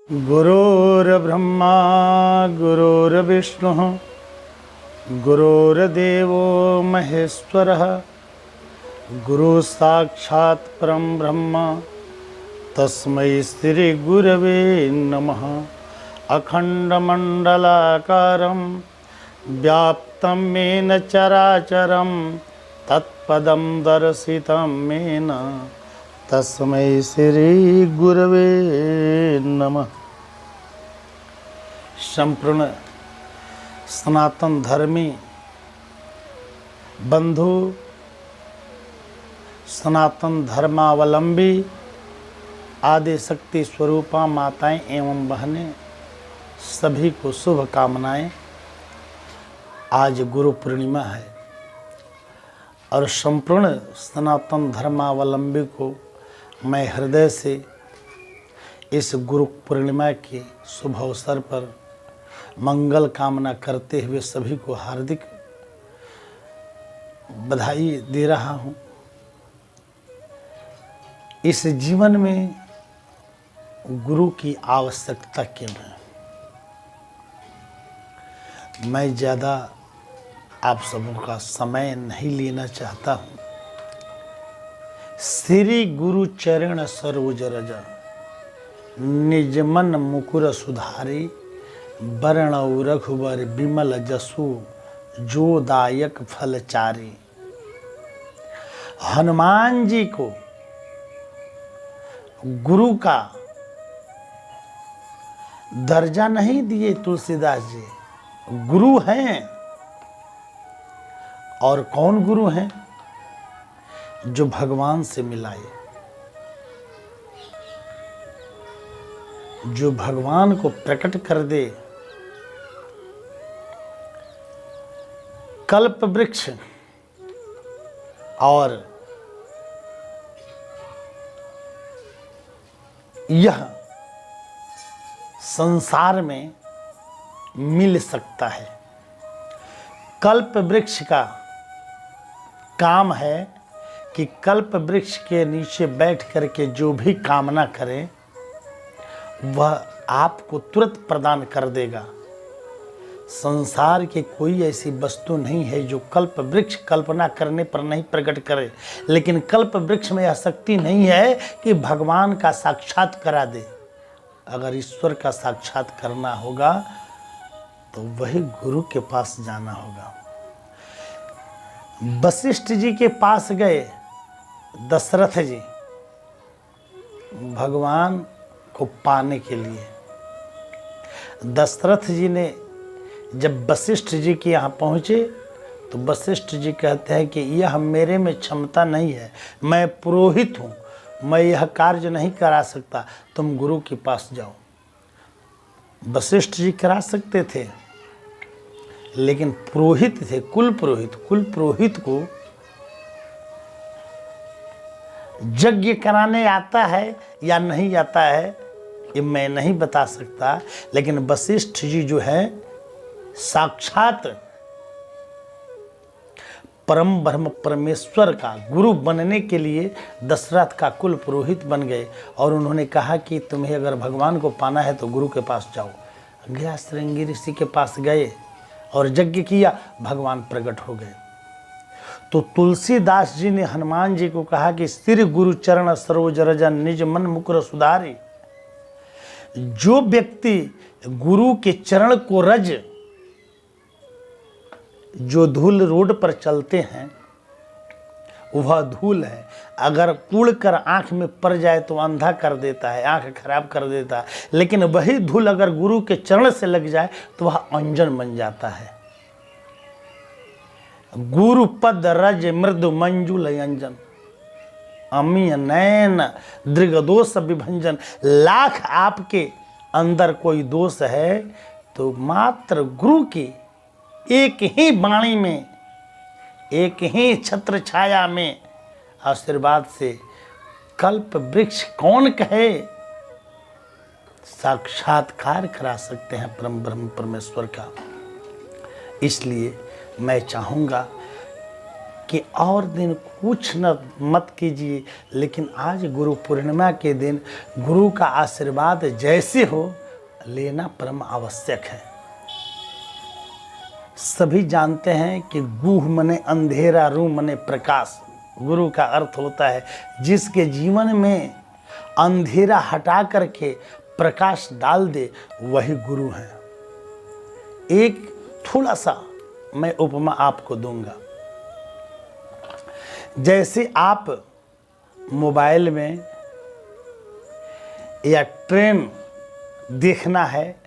गुरुर्ब्रह्मा गुरुर्विष्णुः गुरुर्देवो महेश्वरः गुरु साक्षात् परं ब्रह्म तस्मै श्री गुरवे नमः। अखंडमंडलाकारं व्याप्तं येन चराचरं तत्पदं दर्शितं येन तस्मै श्री गुरवे नमः। संपूर्ण सनातन धर्मी बंधु, सनातन धर्मावलंबी आदि शक्ति स्वरूपा माताएं एवं बहनें, सभी को शुभ कामनाएं। आज गुरु पूर्णिमा है और संपूर्ण सनातन धर्मावलंबी को मैं हृदय से इस गुरु पूर्णिमा के शुभ अवसर पर मंगल कामना करते हुए सभी को हार्दिक बधाई दे रहा हूँ। इस जीवन में गुरु की आवश्यकता क्यों है? मैं ज़्यादा आप सबों का समय नहीं लेना चाहता हूँ। श्री गुरु चरण सरोज रज निज मन मुकुर सुधारी बरनउ रघुबर बिमल जसु जो दायक फलचारी। हनुमान जी को गुरु का दर्जा नहीं दिए तुलसीदास जी, गुरु हैं। और कौन गुरु हैं? जो भगवान से मिलाए, जो भगवान को प्रकट कर दे। कल्प वृक्ष और यह संसार में मिल सकता है। कल्प वृक्ष का काम है कि कल्प वृक्ष के नीचे बैठ करके जो भी कामना करें वह आपको तुरंत प्रदान कर देगा। संसार की कोई ऐसी वस्तु नहीं है जो कल्प वृक्ष कल्पना करने पर नहीं प्रकट करे, लेकिन कल्प वृक्ष में यह शक्ति नहीं है कि भगवान का साक्षात करा दे। अगर ईश्वर का साक्षात करना होगा तो वही गुरु के पास जाना होगा। वशिष्ठ जी के पास गए दशरथ जी भगवान को पाने के लिए। दशरथ जी ने जब वशिष्ठ जी के यहाँ पहुँचे तो वशिष्ठ जी कहते हैं कि यह मेरे में क्षमता नहीं है, मैं पुरोहित हूँ, मैं यह कार्य नहीं करा सकता, तुम गुरु के पास जाओ। वशिष्ठ जी करा सकते थे, लेकिन पुरोहित थे, कुल पुरोहित को यज्ञ कराने आता है या नहीं आता है ये मैं नहीं बता सकता, लेकिन वशिष्ठ जी जो है साक्षात परम ब्रह्म परमेश्वर का गुरु बनने के लिए दशरथ का कुल पुरोहित बन गए। और उन्होंने कहा कि तुम्हें अगर भगवान को पाना है तो गुरु के पास जाओ। गया श्रृंगी ऋषि के पास गए और यज्ञ किया, भगवान प्रकट हो गए। तो तुलसीदास जी ने हनुमान जी को कहा कि श्री गुरु चरण सरोज रज निज मन मुकुर सुधारी। जो व्यक्ति गुरु के चरण को रज, जो धूल रोड पर चलते हैं वह धूल है, अगर कूड़ कर आंख में पड़ जाए तो अंधा कर देता है, आंख खराब कर देता है, लेकिन वही धूल अगर गुरु के चरण से लग जाए तो वह अंजन बन जाता है। गुरु पद रज मृदु मंजुल अंजन अमीय नैन दृग दोष विभंजन। लाख आपके अंदर कोई दोष है तो मात्र गुरु की एक ही वाणी में, एक ही छत्र छाया में आशीर्वाद से कल्प वृक्ष कौन कहे साक्षात्कार करा सकते हैं परम ब्रह्म परमेश्वर का। इसलिए मैं चाहूँगा कि और दिन कुछ न मत कीजिए, लेकिन आज गुरु पूर्णिमा के दिन गुरु का आशीर्वाद जैसे हो लेना परम आवश्यक है। सभी जानते हैं कि गुह मने अंधेरा, रू मने प्रकाश। गुरु का अर्थ होता है जिसके जीवन में अंधेरा हटा करके प्रकाश डाल दे, वही गुरु है। एक थोड़ा सा मैं उपमा आपको दूंगा। जैसे आप मोबाइल में या ट्रेन देखना है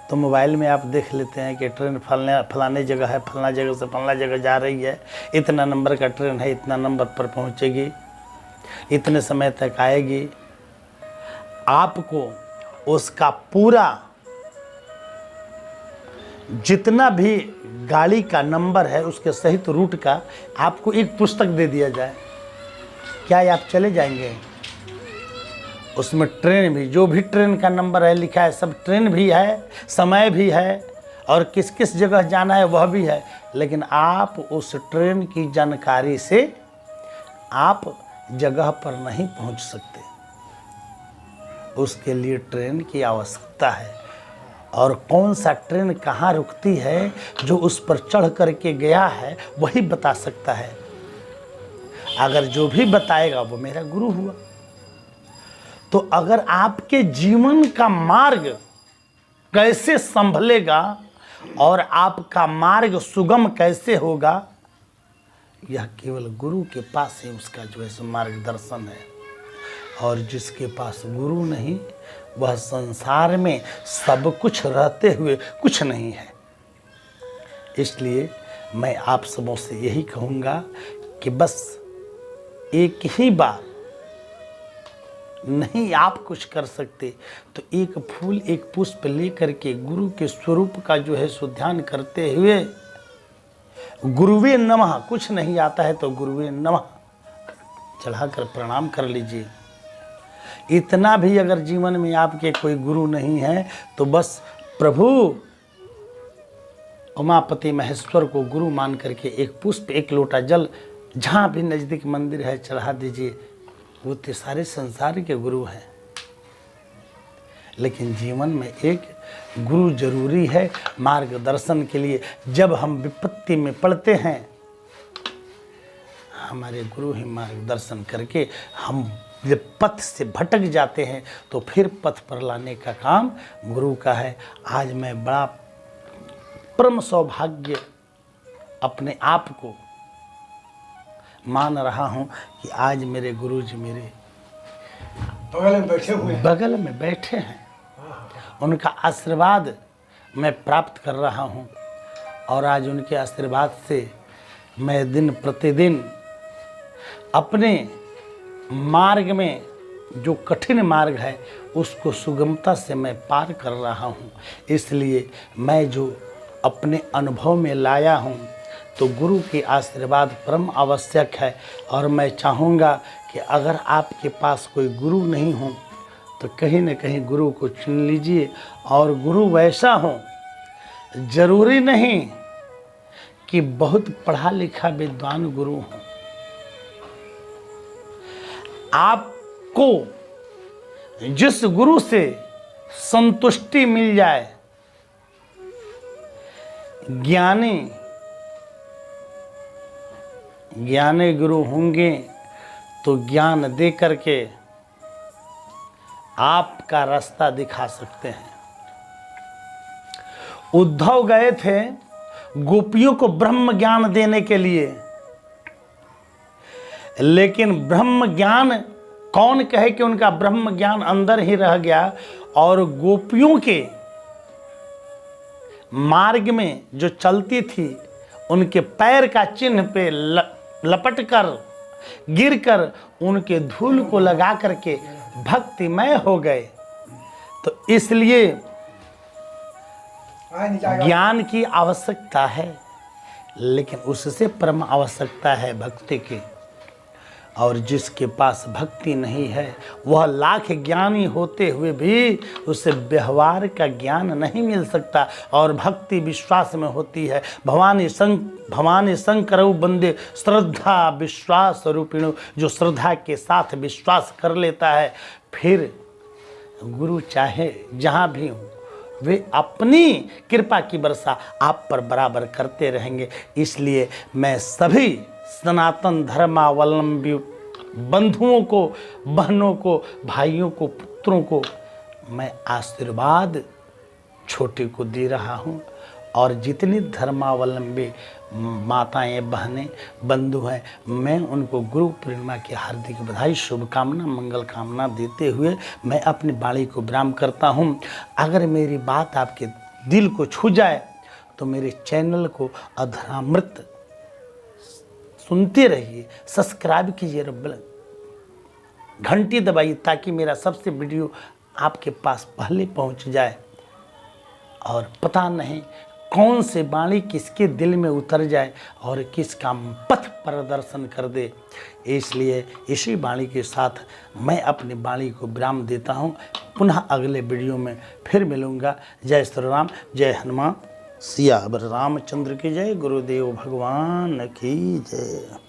तो मोबाइल में आप देख लेते हैं कि ट्रेन फलाने जगह है, फलाना जगह से फलाना जगह जा रही है, इतना नंबर का ट्रेन है, इतना नंबर पर पहुंचेगी, इतने समय तक आएगी। आपको उसका पूरा जितना भी गाड़ी का नंबर है उसके सहित रूट का आपको एक पुस्तक दे दिया जाए, क्या आप चले जाएंगे? उसमें ट्रेन भी, जो भी ट्रेन का नंबर है लिखा है, सब ट्रेन भी है, समय भी है और किस किस जगह जाना है वह भी है, लेकिन आप उस ट्रेन की जानकारी से आप जगह पर नहीं पहुंच सकते। उसके लिए ट्रेन की आवश्यकता है, और कौन सा ट्रेन कहाँ रुकती है जो उस पर चढ़ करके गया है वही बता सकता है। अगर जो भी बताएगा वो मेरा गुरु हुआ। तो अगर आपके जीवन का मार्ग कैसे संभलेगा और आपका मार्ग सुगम कैसे होगा, यह केवल गुरु के पास ही उसका जो है सो मार्गदर्शन है। और जिसके पास गुरु नहीं वह संसार में सब कुछ रहते हुए कुछ नहीं है। इसलिए मैं आप सबों से यही कहूँगा कि बस एक ही बार नहीं आप कुछ कर सकते तो एक फूल एक पुष्प लेकर के गुरु के स्वरूप का जो है सो ध्यान करते हुए गुरुवे नमः, कुछ नहीं आता है तो गुरुवे नमः चढ़ाकर प्रणाम कर लीजिए। इतना भी अगर जीवन में आपके कोई गुरु नहीं है तो बस प्रभु उमापति महेश्वर को गुरु मान करके एक पुष्प एक लोटा जल जहाँ भी नज़दीक मंदिर है चढ़ा दीजिए। वो तो सारे संसार के गुरु हैं, लेकिन जीवन में एक गुरु जरूरी है मार्गदर्शन के लिए। जब हम विपत्ति में पड़ते हैं हमारे गुरु ही मार्गदर्शन करके हम जब पथ से भटक जाते हैं तो फिर पथ पर लाने का काम गुरु का है। आज मैं बड़ा परम सौभाग्य अपने आप को मान रहा हूँ कि आज मेरे गुरु जी मेरे बगल में बैठे हैं। उनका आशीर्वाद मैं प्राप्त कर रहा हूँ और आज उनके आशीर्वाद से मैं दिन प्रतिदिन अपने मार्ग में जो कठिन मार्ग है उसको सुगमता से मैं पार कर रहा हूँ। इसलिए मैं जो अपने अनुभव में लाया हूँ तो गुरु के आशीर्वाद परम आवश्यक है। और मैं चाहूँगा कि अगर आपके पास कोई गुरु नहीं हो तो कहीं न कहीं गुरु को चुन लीजिए। और गुरु वैसा हो, जरूरी नहीं कि बहुत पढ़ा लिखा विद्वान गुरु हो। आपको जिस गुरु से संतुष्टि मिल जाए, ज्ञानी गुरु होंगे तो ज्ञान दे करके आपका रास्ता दिखा सकते हैं। उद्धव गए थे गोपियों को ब्रह्म ज्ञान देने के लिए, लेकिन ब्रह्म ज्ञान कौन कहे कि उनका ब्रह्म ज्ञान अंदर ही रह गया और गोपियों के मार्ग में जो चलती थी उनके पैर का चिन्ह पे लपट कर गिर कर उनके धूल को लगा करके भक्तिमय हो गए। तो इसलिए ज्ञान की आवश्यकता है, लेकिन उससे परम आवश्यकता है भक्ति की। और जिसके पास भक्ति नहीं है वह लाख ज्ञानी होते हुए भी उसे व्यवहार का ज्ञान नहीं मिल सकता। और भक्ति विश्वास में होती है। भवानी शंकरऊ बंदे श्रद्धा विश्वास रूपिणु। जो श्रद्धा के साथ विश्वास कर लेता है, फिर गुरु चाहे जहाँ भी हो वे अपनी कृपा की वर्षा आप पर बराबर करते रहेंगे। इसलिए मैं सभी सनातन धर्मावलंबी बंधुओं को, बहनों को, भाइयों को, पुत्रों को मैं आशीर्वाद छोटे को दे रहा हूँ। और जितनी धर्मावलंबी माताएं, बहनें, बंधु हैं, मैं उनको गुरु पूर्णिमा की हार्दिक बधाई, शुभकामना, मंगल कामना देते हुए मैं अपनी वाणी को विराम करता हूँ। अगर मेरी बात आपके दिल को छू जाए तो मेरे चैनल को अधरामृत सुनते रहिए, सब्सक्राइब कीजिए, घंटी दबाइए ताकि मेरा सबसे वीडियो आपके पास पहले पहुंच जाए। और पता नहीं कौन से वाणी किसके दिल में उतर जाए और किसका पथ प्रदर्शन कर दे। इसलिए इसी वाणी के साथ मैं अपनी वाणी को विराम देता हूँ। पुनः अगले वीडियो में फिर मिलूँगा। जय श्री राम, जय हनुमान, सियावर रामचंद्र की जय, गुरुदेव भगवान की जय।